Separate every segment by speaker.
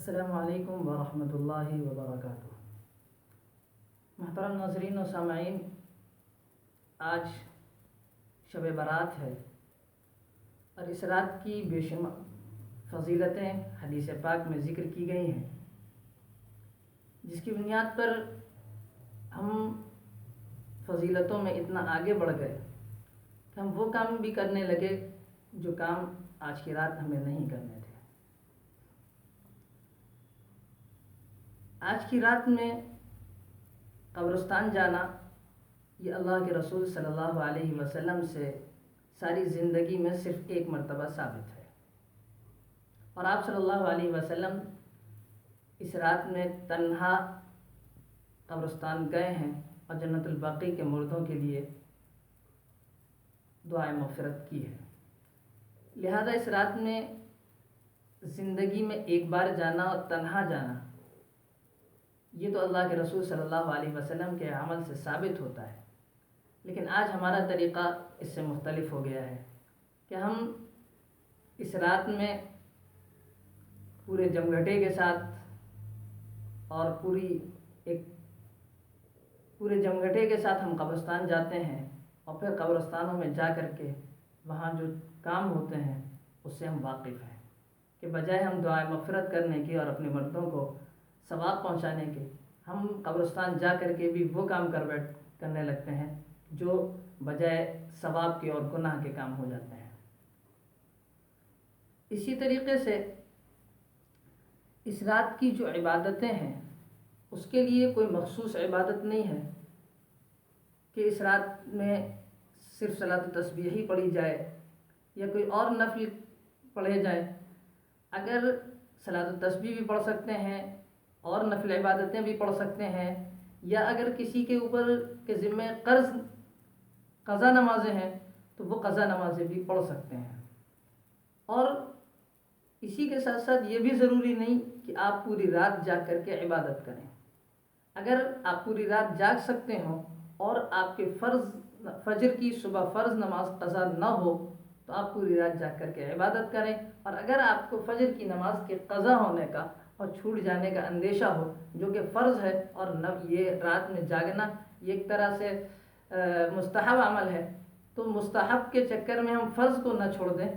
Speaker 1: السلام علیکم ورحمۃ اللہ وبرکاتہ۔ محترم ناظرین و سامعین، آج شب برات ہے اور اس رات کی بے شمار فضیلتیں حدیث پاک میں ذکر کی گئی ہیں، جس کی بنیاد پر ہم فضیلتوں میں اتنا آگے بڑھ گئے کہ ہم وہ کام بھی کرنے لگے جو کام آج کی رات ہمیں نہیں کرنے تھے۔ آج کی رات میں قبرستان جانا یہ اللہ کے رسول صلی اللہ علیہ وسلم سے ساری زندگی میں صرف ایک مرتبہ ثابت ہے، اور آپ صلی اللہ علیہ وسلم اس رات میں تنہا قبرستان گئے ہیں اور جنت البقیع کے مردوں کے لیے دعائے مغفرت کی ہے۔ لہذا اس رات میں زندگی میں ایک بار جانا اور تنہا جانا، یہ تو اللہ کے رسول صلی اللہ علیہ وسلم کے عمل سے ثابت ہوتا ہے، لیکن آج ہمارا طریقہ اس سے مختلف ہو گیا ہے کہ ہم اس رات میں پورے جمگھٹے کے ساتھ اور پورے جمگھٹے کے ساتھ ہم قبرستان جاتے ہیں، اور پھر قبرستانوں میں جا کر کے وہاں جو کام ہوتے ہیں اس سے ہم واقف ہیں، کہ بجائے ہم دعائے مغفرت کرنے کی اور اپنے مردوں کو ثواب پہنچانے کے، ہم قبرستان جا کر کے بھی وہ کام کرنے لگتے ہیں جو بجائے ثواب کے اور گناہ کے کام ہو جاتے ہیں۔ اسی طریقے سے اس رات کی جو عبادتیں ہیں اس کے لیے کوئی مخصوص عبادت نہیں ہے کہ اس رات میں صرف صلاۃ تسبیح ہی پڑھی جائے یا کوئی اور نفل پڑھے جائیں۔ اگر صلاۃ تسبیح بھی پڑھ سکتے ہیں اور نفل عبادتیں بھی پڑھ سکتے ہیں، یا اگر کسی کے اوپر کے ذمہ قضا نمازیں ہیں تو وہ قضا نمازیں بھی پڑھ سکتے ہیں۔ اور اسی کے ساتھ ساتھ یہ بھی ضروری نہیں کہ آپ پوری رات جاگ کر کے عبادت کریں۔ اگر آپ پوری رات جاگ سکتے ہوں اور آپ کے فجر کی صبح فرض نماز قضا نہ ہو تو آپ پوری رات جاگ کر کے عبادت کریں، اور اگر آپ کو فجر کی نماز کے قضا ہونے کا اور چھوٹ جانے کا اندیشہ ہو، جو کہ فرض ہے، اور یہ رات میں جاگنا یہ ایک طرح سے مستحب عمل ہے، تو مستحب کے چکر میں ہم فرض کو نہ چھوڑ دیں،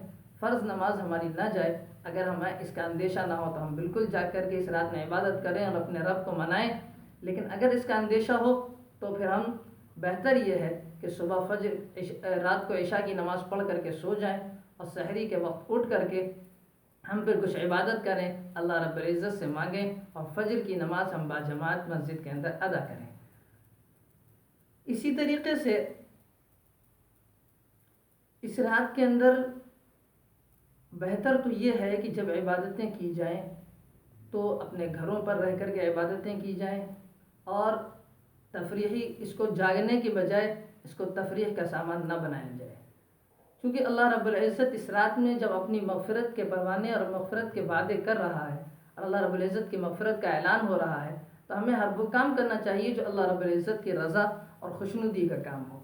Speaker 1: فرض نماز ہماری نہ جائے۔ اگر ہمیں اس کا اندیشہ نہ ہو تو ہم بالکل جاگ کر کے اس رات میں عبادت کریں اور اپنے رب کو منائیں، لیکن اگر اس کا اندیشہ ہو تو پھر ہم بہتر یہ ہے کہ صبح رات کو عشاء کی نماز پڑھ کر کے سو جائیں، اور سحری کے وقت اٹھ کر کے ہم پھر کچھ عبادت کریں، اللہ رب العزت سے مانگیں، اور فجر کی نماز ہم باجماعت مسجد کے اندر ادا کریں۔ اسی طریقے سے اس رات کے اندر بہتر تو یہ ہے کہ جب عبادتیں کی جائیں تو اپنے گھروں پر رہ کر کے عبادتیں کی جائیں، اور تفریحی اس کو جاگنے کے بجائے اس کو تفریح کا سامان نہ بنایا جائے، کیونکہ اللہ رب العزت اس رات میں جب اپنی مغفرت کے پروانے اور مغفرت کے وعدے کر رہا ہے اور اللہ رب العزت کی مغفرت کا اعلان ہو رہا ہے، تو ہمیں ہر وہ کام کرنا چاہیے جو اللہ رب العزت کی رضا اور خوشنودی کا کام ہو۔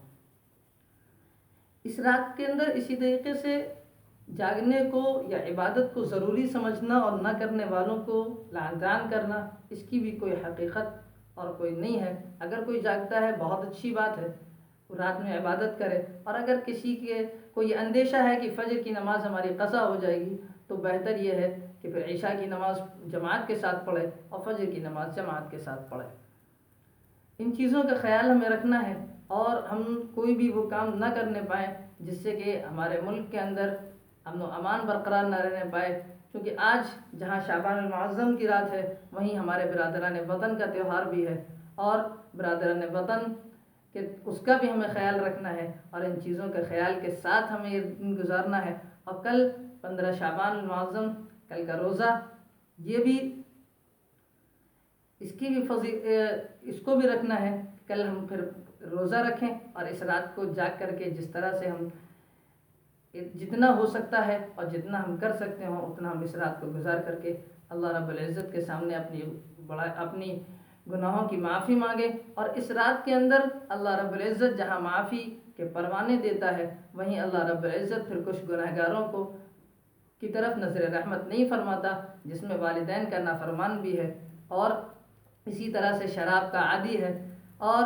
Speaker 1: اس رات کے اندر اسی طریقے سے جاگنے کو یا عبادت کو ضروری سمجھنا اور نہ کرنے والوں کو لعن کرنا، اس کی بھی کوئی حقیقت اور کوئی نہیں ہے۔ اگر کوئی جاگتا ہے بہت اچھی بات ہے، رات میں عبادت کرے، اور اگر کسی کے کو یہ اندیشہ ہے کہ فجر کی نماز ہماری قضا ہو جائے گی تو بہتر یہ ہے کہ پھر عشاء کی نماز جماعت کے ساتھ پڑھے اور فجر کی نماز جماعت کے ساتھ پڑھے۔ ان چیزوں کا خیال ہمیں رکھنا ہے، اور ہم کوئی بھی وہ کام نہ کرنے پائیں جس سے کہ ہمارے ملک کے اندر امن و امان برقرار نہ رہنے پائے، کیونکہ آج جہاں شعبان المعظم کی رات ہے وہیں ہمارے برادران وطن کا تہوار بھی ہے، اور برادران وطن کہ اس کا بھی ہمیں خیال رکھنا ہے، اور ان چیزوں کے خیال کے ساتھ ہمیں یہ دن گزارنا ہے۔ اور کل 15 شعبان المعظم، کل کا روزہ، یہ بھی اس کو بھی رکھنا ہے، کل ہم پھر روزہ رکھیں، اور اس رات کو جاگ کر کے جس طرح سے ہم جتنا ہو سکتا ہے اور جتنا ہم کر سکتے ہوں اتنا ہم اس رات کو گزار کر کے اللہ رب العزت کے سامنے اپنی گناہوں کی معافی مانگے۔ اور اس رات کے اندر اللہ رب العزت جہاں معافی کے پروانے دیتا ہے، وہیں اللہ رب العزت پھر کچھ گنہگاروں کو کی طرف نظر رحمت نہیں فرماتا، جس میں والدین کا نافرمان بھی ہے، اور اسی طرح سے شراب کا عادی ہے، اور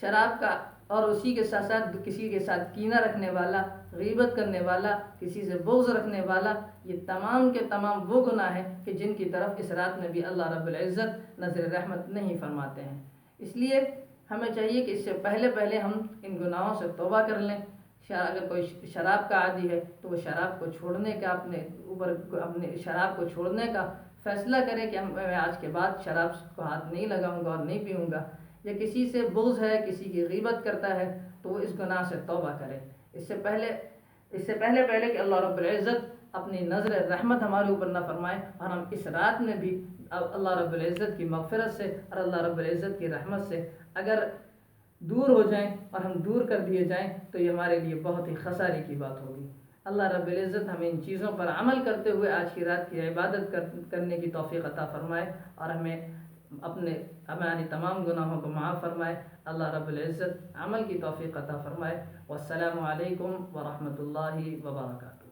Speaker 1: شراب کا اور اسی کے ساتھ ساتھ کسی کے ساتھ کینہ رکھنے والا، غیبت کرنے والا، کسی سے بغض رکھنے والا، یہ تمام کے تمام وہ گناہ ہیں کہ جن کی طرف اس رات میں بھی اللہ رب العزت نظر رحمت نہیں فرماتے ہیں۔ اس لیے ہمیں چاہیے کہ اس سے پہلے ہم ان گناہوں سے توبہ کر لیں۔ اگر کوئی شراب کا عادی ہے تو وہ شراب کو چھوڑنے کا اپنے شراب کو چھوڑنے کا فیصلہ کرے کہ میں آج کے بعد شراب کو ہاتھ نہیں لگاؤں گا اور نہیں پیوں گا، یا کسی سے بغض ہے، کسی کی غیبت کرتا ہے تو وہ اس گناہ سے توبہ کرے۔ اس سے پہلے کہ اللہ رب العزت اپنی نظر رحمت ہمارے اوپر نہ فرمائے، اور ہم اس رات میں بھی اللہ رب العزت کی مغفرت سے اور اللہ رب العزت کی رحمت سے اگر دور ہو جائیں اور ہم دور کر دیے جائیں تو یہ ہمارے لیے بہت ہی خسارے کی بات ہوگی۔ اللہ رب العزت ہمیں ان چیزوں پر عمل کرتے ہوئے آج کی رات کی عبادت کرنے کی توفیق عطا فرمائے، اور ہماری تمام گناہوں کو معاف فرمائے۔ اللہ رب العزت عمل کی توفیق عطا فرمائے۔ والسلام علیکم ورحمۃ اللہ وبرکاتہ۔